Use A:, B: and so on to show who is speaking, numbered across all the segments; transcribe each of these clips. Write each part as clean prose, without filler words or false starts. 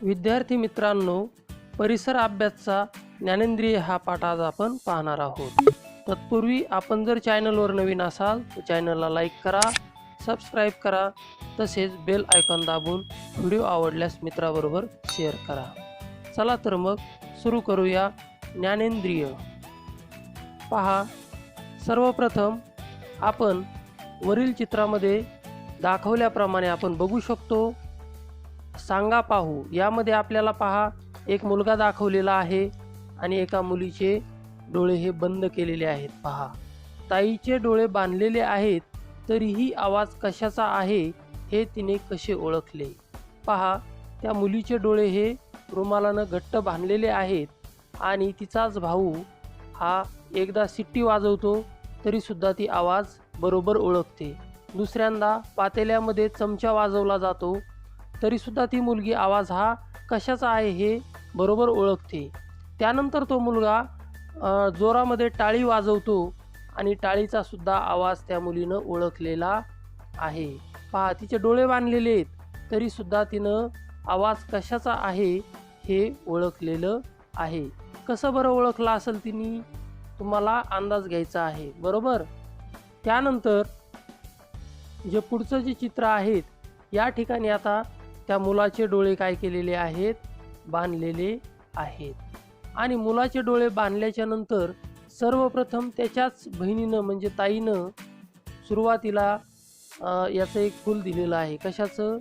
A: विद्यार्थी मित्रांनो, परिसर अभ्यासचा ज्ञानेंद्रिय हा पाठ आज आपण पाहणार आहोत। तत्पूर्वी आपण जर चॅनलवर नवीन असाल तर चॅनलला लाईक करा, सबस्क्राईब करा, तसेच बेल आयकॉन दाबून व्हिडिओ आवडल्यास मित्राबरोबर शेअर करा। चला तर मग सुरू करूया। ज्ञानेंद्रिय पहा, सर्वप्रथम आपण वरील चित्रामध्ये दाखवल्याप्रमाणे आपण बघू शकतो। सांगा पाहू यामध्ये आपल्याला पहा एक मुलगा दाखवलेला आहे आणि एका मुलीचे डोळे हे बंद केलेले आहेत। पहा, ताईचे डोळे बांधलेले आहेत तरीही आवाज कशाचा आहे हे तिने कसे ओळखले। पहा, त्या मुलीचे डोळे हे रुमालानं घट्ट बांधलेले आहेत आणि तिचाच भाऊ हा एकदा शिट्टी वाजवतो तरी सुद्धा ती आवाज बरोबर ओळखते। दुसऱ्यांदा पातेल्यामध्ये चमचा वाजवला जातो तरी सुद्धा ती मुलगी आवाज हा कशाचा आहे हे बरोबर ओळखते। त्यानंतर तो मुलगा जोरामध्ये टाळी वाजवतो आणि टाळीचा सुद्धा आवाज त्या मुलीनं ओळखलेला आहे। पहा, तिचे डोळे बांधलेले आहेत तरी सुद्धा तिनं आवाज कशाचा आहे हे ओळखलेलं आहे। कसं बरं ओळखलं असेल तिने, तुम्हाला अंदाज घ्यायचा आहे, बरोबर। त्यानंतर जे पुढचं जे चित्र आहेत या ठिकाणी आता त्या मुलाचे डोळे काय केलेले आहेत, बांधलेले आहेत। आणि मुलाचे डोळे बांधल्याच्या नंतर सर्वप्रथम त्याच्याच बहिणीनं म्हणजे ताईनं सुरुवातीला याचं एक फूल दिलेलं आहे। कशाचं?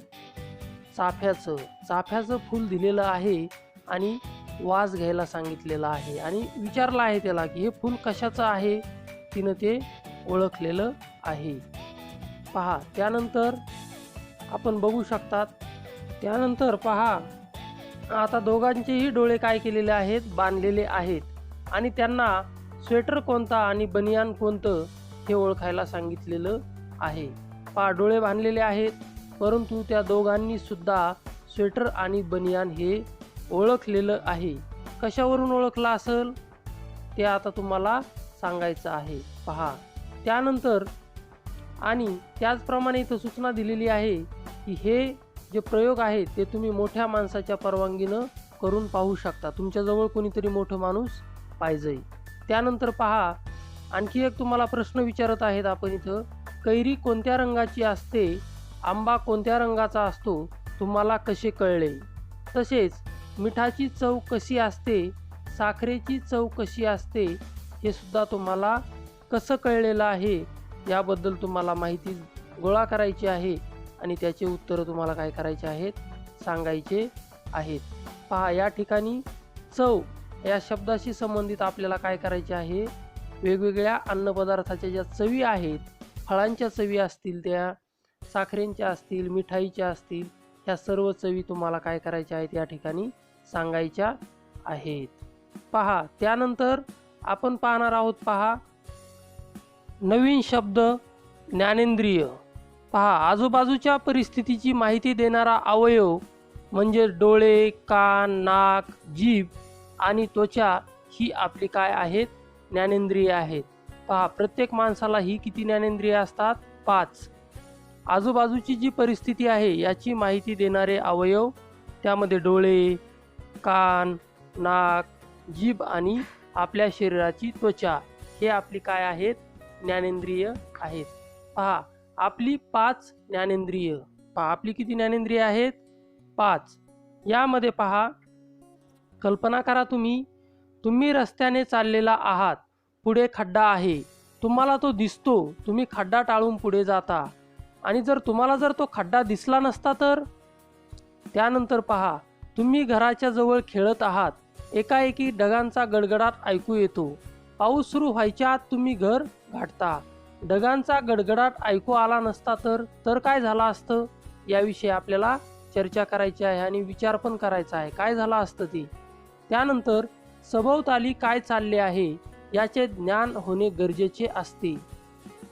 A: चाफ्याचं फूल दिलेलं आहे आणि वास घ्यायला सांगितलेला आहे आणि विचारलं आहे त्याला की हे फूल कशाचं आहे, तिनं ते ओळखलेलं आहे। पहा, त्यानंतर आपण बघू शकतात। त्यानंतर पहा, आता दोघांचेही डोळे काय केलेले आहेत, बांधलेले आहेत आणि त्यांना स्वेटर कोणता आणि बनियान कोणतं हे ओळखायला सांगितलेलं आहे। पहा, डोळे बांधलेले आहेत परंतु त्या दोघांनी सुद्धा स्वेटर आणि बनियान हे ओळखलेलं आहे। कशावरून ओळखलं असेल ते आता तुम्हाला सांगायचं आहे। पहा, त्यानंतर आणि त्याचप्रमाणे इथं सूचना दिलेली आहे की हे जे प्रयोग आहेत ते तुम्ही मोठ्या माणसाच्या परवानगीनं करून पाहू शकता। तुमच्याजवळ कोणीतरी मोठं माणूस पाहिजे। त्यानंतर पहा, आणखी एक तुम्हाला प्रश्न विचारत आहेत आपण इथं, कैरी कोणत्या रंगाची असते, आंबा कोणत्या रंगाचा असतो, तुम्हाला कसे कळले? तसेच मिठाची चव कशी असते, साखरेची चव कशी असते हे सुद्धा तुम्हाला कसं कळलेलं आहे याबद्दल तुम्हाला माहिती गोळा करायची आहे आणि त्याचे उत्तर तुम्हाला काय करायचे आहेत, सांगायचे आहेत। पहा, या ठिकाणी चव या शब्दाशी संबंधित आपल्याला काय करायचे आहे, वेगवेगळ्या अन्नपदार्थाच्या ज्या चवी आहेत, फळांच्या चवी असतील, त्या साखरेंच्या असतील, मिठाईच्या असतील, ह्या सर्व चवी तुम्हाला काय करायच्या आहेत या ठिकाणी सांगायच्या आहेत। पहा, त्यानंतर आपण पाहणार आहोत पहा नवीन शब्द ज्ञानेंद्रिय। पहा, आजूबाजूच्या परिस्थितीची माहिती देणारा अवयव म्हणजे डोळे, कान, नाक, जीभ आणि त्वचा ही आपली काय आहेत, ज्ञानेंद्रिय आहेत। पहा, प्रत्येक माणसाला ही किती ज्ञानेंद्रिय असतात, 5। आजूबाजूची जी परिस्थिती आहे याची माहिती देणारे अवयव त्यामध्ये डोळे, कान, नाक, जीभ आणि आपल्या शरीराची त्वचा हे आपली काय आहेत, ज्ञानेंद्रिय आहेत। पहा, आपली 5 ज्ञानेंद्रिय। पहा, आपली किती ज्ञानेंद्रिय आहेत, 5। यामध्ये पहा, कल्पना करा तुम्ही रस्त्याने चाललेला आहात, पुढे खड्डा आहे, तुम्हाला तो दिसतो, तुम्ही खड्डा टाळून पुढे जाता आणि तुम्हाला जर तो खड्डा दिसला नसता तर? त्यानंतर पहा, तुम्ही घराच्या जवळ खेळत आहात, एकाएकी ढगांचा गडगडाट ऐकू येतो, पाऊस सुरू व्हायच्या आत तुम्ही घर गाठता, ढगांचा गडगडाट ऐकू आला नसता तर काय झालं असतं, याविषयी आपल्याला चर्चा करायची आहे आणि विचार पण करायचा आहे, काय झालं असतं ते। त्यानंतर सभोवताली काय चालले आहे याचे ज्ञान होणे गरजेचे असते।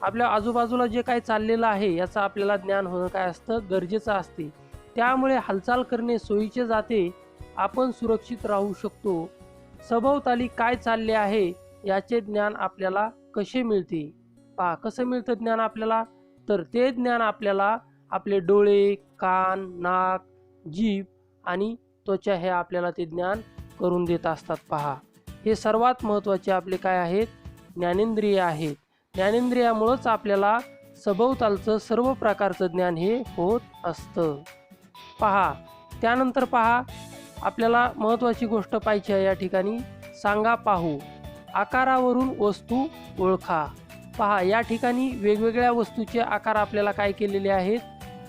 A: आपल्या आजूबाजूला जे काय चाललेलं आहे याचं आपल्याला ज्ञान होणं काय असतं, गरजेचं असते। त्यामुळे हालचाल करणे सोयीचे जाते, आपण सुरक्षित राहू शकतो। सभोवताली काय चालले आहे याचे ज्ञान आपल्याला कसे मिळते? पहा, कसं मिळतं ज्ञान आपल्याला, तर ते ज्ञान आपल्याला आपले डोळे, कान, नाक, जीभ आणि त्वचा हे आपल्याला ते ज्ञान करून देत असतात. पहा, हे सर्वात महत्त्वाचे आपले काय आहेत, ज्ञानेंद्रिय आहेत. ज्ञानेंद्रियामुळंच आपल्याला सभोवतालचं सर्व प्रकारचं ज्ञान हे होत असतं. पहा, त्यानंतर पहा, आपल्याला महत्त्वाची गोष्ट पाहिजे आहे या ठिकाणी, सांगा पाहू. आकारावरून वस्तू ओळखा. पहा, या ठिकाणी वेगवेगळ्या वस्तूचे आकार आपल्याला काय केलेले आहेत,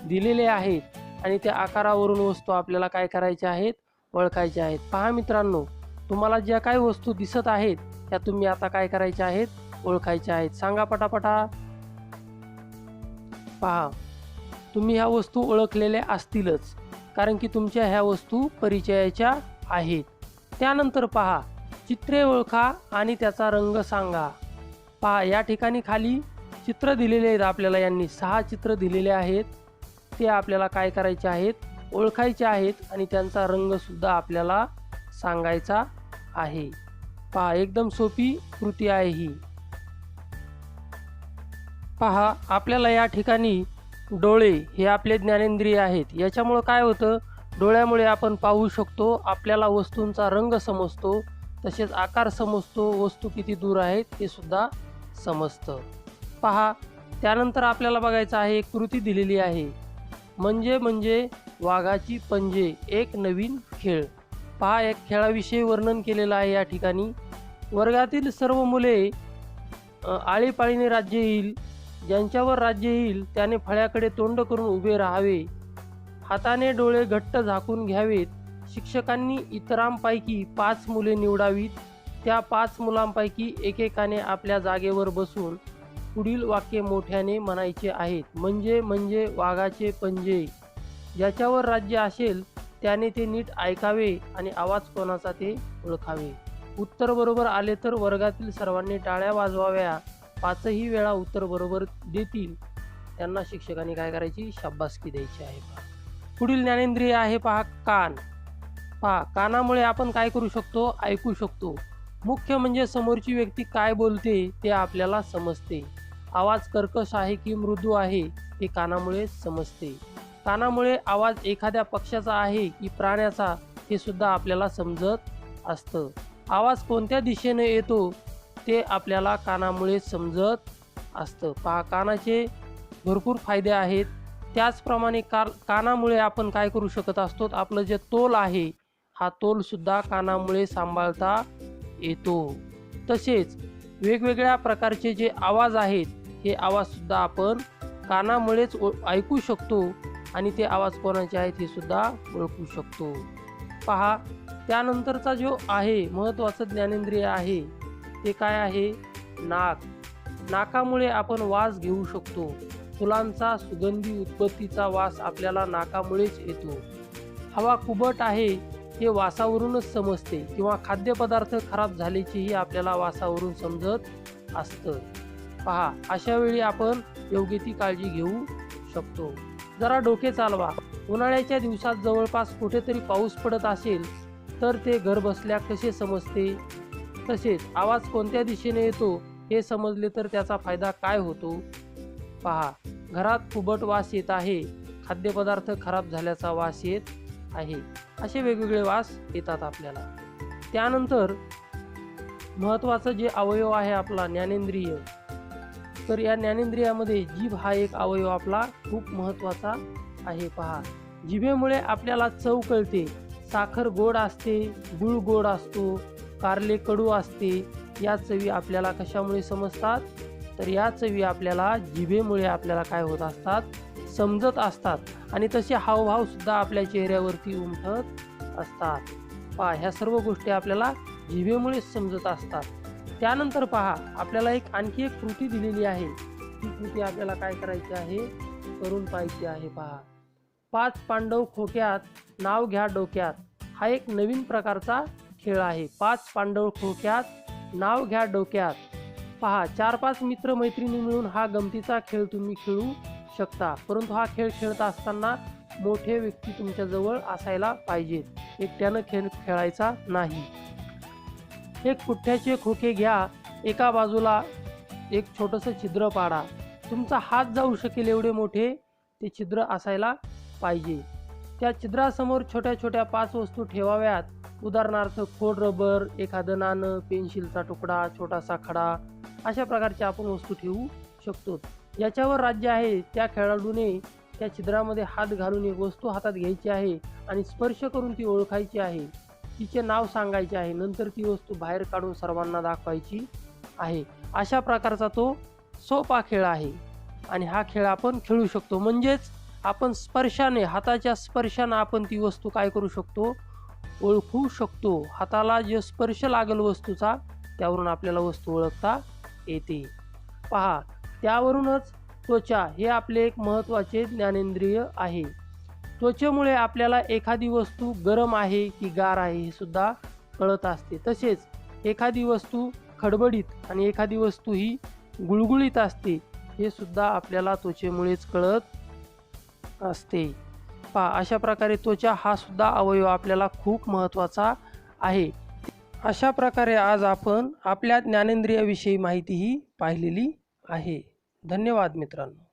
A: दिलेले आहेत आणि त्या आकारावरून वस्तू आपल्याला काय करायच्या आहेत, ओळखायच्या आहेत. पहा मित्रांनो, तुम्हाला ज्या काही वस्तू दिसत आहेत त्या तुम्ही आता काय करायच्या आहेत, ओळखायच्या आहेत. सांगा पटापटा. पहा, तुम्ही ह्या वस्तू ओळखलेल्या असतीलच, कारण की तुमच्या ह्या वस्तू परिचयाच्या आहेत. त्यानंतर पहा, चित्रे ओळखा आणि त्याचा रंग सांगा. पहा, या ठिकाणी खाली चित्र दिलेले आहेत आपल्याला, यांनी 6 चित्र दिलेले आहेत. ते आपल्याला काय करायचे आहेत, ओळखायचे आहेत आणि त्यांचा रंगसुद्धा आपल्याला सांगायचा आहे. पहा, एकदम सोपी कृती आहे ही. पहा, आपल्याला या ठिकाणी डोळे हे आपले ज्ञानेंद्रिय आहेत. याच्यामुळं काय होतं, डोळ्यामुळे आपण पाहू शकतो, आपल्याला वस्तूंचा रंग समजतो, तसेच आकार समजतो, वस्तू किती दूर आहेत हे सुद्धा समजतं. पहा, त्यानंतर आपल्याला बघायचं आहे, एक कृती दिलेली आहे, म्हणजे वाघाची पंजे, एक नवीन खेळ. पहा, एक खेळाविषयी वर्णन केलेलं आहे या ठिकाणी. वर्गातील सर्व मुले आळीपाळीने राज्य येईल, ज्यांच्यावर राज्य येईल त्याने फळ्याकडे तोंड करून उभे राहावे, हाताने डोळे घट्ट झाकून घ्यावेत. शिक्षकांनी इतरांपैकी 5 मुले निवडावीत. त्या 5 मुलांपैकी एकेकाने आपल्या जागेवर बसून पुढील वाक्य मोठ्याने म्हणायचे आहेत. म्हणजे वाघाचे पंजे, ज्याच्यावर राज्य असेल त्याने ते नीट ऐकावे आणि आवाज कोणाचा ते ओळखावे. उत्तर बरोबर आले तर वर्गातील सर्वांनी टाळ्या वाजवाव्या. 5ही वेळा उत्तर बरोबर देतील त्यांना शिक्षकांनी काय करायची, शाबासकी द्यायची आहे. पुढील ज्ञानेंद्रिय आहे पहा, कान. पहा, कानामुळे आपण काय करू शकतो, ऐकू शकतो. मुख्य म्हणजे समोरची व्यक्ती काय बोलते ते आपल्याला समजते. आवाज कर्कश आहे की मृदू आहे ते कानामुळे समजते. कानामुळे आवाज एखाद्या पक्ष्याचा आहे की प्राण्याचा हे सुद्धा आपल्याला समजत असतं. आवाज कोणत्या दिशेने येतो ते आपल्याला कानामुळे समजत असतं. पहा, कानाचे भरपूर फायदे आहेत. त्याचप्रमाणे कानामुळे आपण काय करू शकत असतो, आपलं जे तोल आहे हा तोलसुद्धा कानामुळे सांभाळता येतो. तसेच वेगवेगळ्या प्रकारचे जे आवाज आहेत हे आवाजसुद्धा आपण कानामुळेच ऐकू शकतो आणि ते आवाज कोणाचे आहेत हे सुद्धा ओळखू शकतो. पहा, त्यानंतरचा जो आहे महत्त्वाचं ज्ञानेंद्रिय आहे ते काय आहे, नाक. नाकामुळे आपण वास घेऊ शकतो. फुलांचा सुगंधी उत्पत्तीचा वास आपल्याला नाकामुळेच येतो. हवा कुबट आहे हे वासावरूनच समजते किंवा खाद्यपदार्थ खराब झाल्याचेही आपल्याला वासावरून समजत असतं. पहा, अशा वेळी आपण योग्य ती काळजी घेऊ शकतो. जरा डोके चालवा. उन्हाळ्याच्या दिवसात जवळपास कुठेतरी पाऊस पडत असेल तर ते घर बसल्या कसे समजते. तसेच आवाज कोणत्या दिशेने येतो हे समजले तर त्याचा फायदा काय होतो. पहा, घरात कुबट वास येत आहे, खाद्यपदार्थ खराब झाल्याचा वास येत आहे, असे वेगवेगळे वास येतात आपल्याला. त्यानंतर महत्त्वाचं जे अवयव आहे आपला ज्ञानेंद्रिय, तर या ज्ञानेंद्रियामध्ये जीभ हा एक अवयव आपला खूप महत्त्वाचा आहे. पहा, जिभेमुळे आपल्याला चव कळते. साखर गोड असते, गुळ गोड असतो, कारले कडू असते. या चवी आपल्याला कशामुळे समजतात, तर या चवी आपल्याला जिभेमुळे आपल्याला काय होत असतात, समजत असतात आणि तसे हावभाव सुद्धा आपल्या चेहऱ्यावरती उमटत असतात. पहा, ह्या सर्व गोष्टी आपल्याला जिभेमुळेच समजत असतात. त्यानंतर पहा, आपल्याला आणखी एक कृती दिलेली आहे. ती कृती आपल्याला काय करायची आहे, करून पाहायची आहे. पहा, 5 पांडव खोक्यात, नाव घ्या डोक्यात. हा एक नवीन प्रकारचा खेळ आहे. 5 पांडव खोक्यात, नाव घ्या डोक्यात. पहा, 4-5 मित्र मैत्रिणी मिळून हा गमतीचा खेळ तुम्ही खेळू शकता. परंतु हा खेळ खेळत असताना मोठे व्यक्ती तुमच्याजवळ असायला पाहिजेत. एकट्यानं खेळ खेळायचा नाही. एक पुठ्ठ्याचे खोके घ्या. एका बाजूला एक छोटंसं छिद्र पाडा. तुमचा हात जाऊ शकेल एवढे मोठे ते छिद्र असायला पाहिजे. त्या छिद्रासमोर छोट्या छोट्या 5 वस्तू ठेवाव्यात. उदाहरणार्थ खोड रबर, एखादं नाणं, पेन्सिलचा तुकडा, छोटासा खडा, अशा प्रकारच्या आपण वस्तू ठेवू शकतो. याच्यावर राज्य आहे त्या खेळाडूने त्या छिद्रामध्ये हात घालून एक वस्तू हातात घ्यायची आहे आणि स्पर्श करून ती ओळखायची आहे. तिचे नाव सांगायचे आहे. नंतर ती वस्तू बाहेर काढून सर्वांना दाखवायची आहे. अशा प्रकारचा तो सोपा खेळ आहे आणि हा खेळ आपण खेळू शकतो. म्हणजेच आपण स्पर्शाने, हाताच्या स्पर्शाने आपण ती वस्तू काय करू शकतो, ओळखू शकतो. हाताला जे स्पर्श लागेल वस्तूचा त्यावरून आपल्याला वस्तू ओळखता येते. पहा, त्यावरूनच त्वचा हे आपले एक महत्त्वाचे ज्ञानेंद्रिय आहे. त्वचेमुळे आपल्याला एखादी वस्तू गरम आहे की गार आहे हे सुद्धा कळत असते. तसेच एखादी वस्तू खडबडीत आणि एखादी वस्तू ही गुळगुळीत असते हे सुद्धा आपल्याला त्वचेमुळेच कळत असते. पहा, अशा प्रकारे त्वचा हा सुद्धा अवयव आपल्याला खूप महत्त्वाचा आहे. अशा प्रकारे आज आपण आपल्या ज्ञानेंद्रियाविषयी माहितीही पाहिलेली आहे. धन्यवाद मित्रांनो.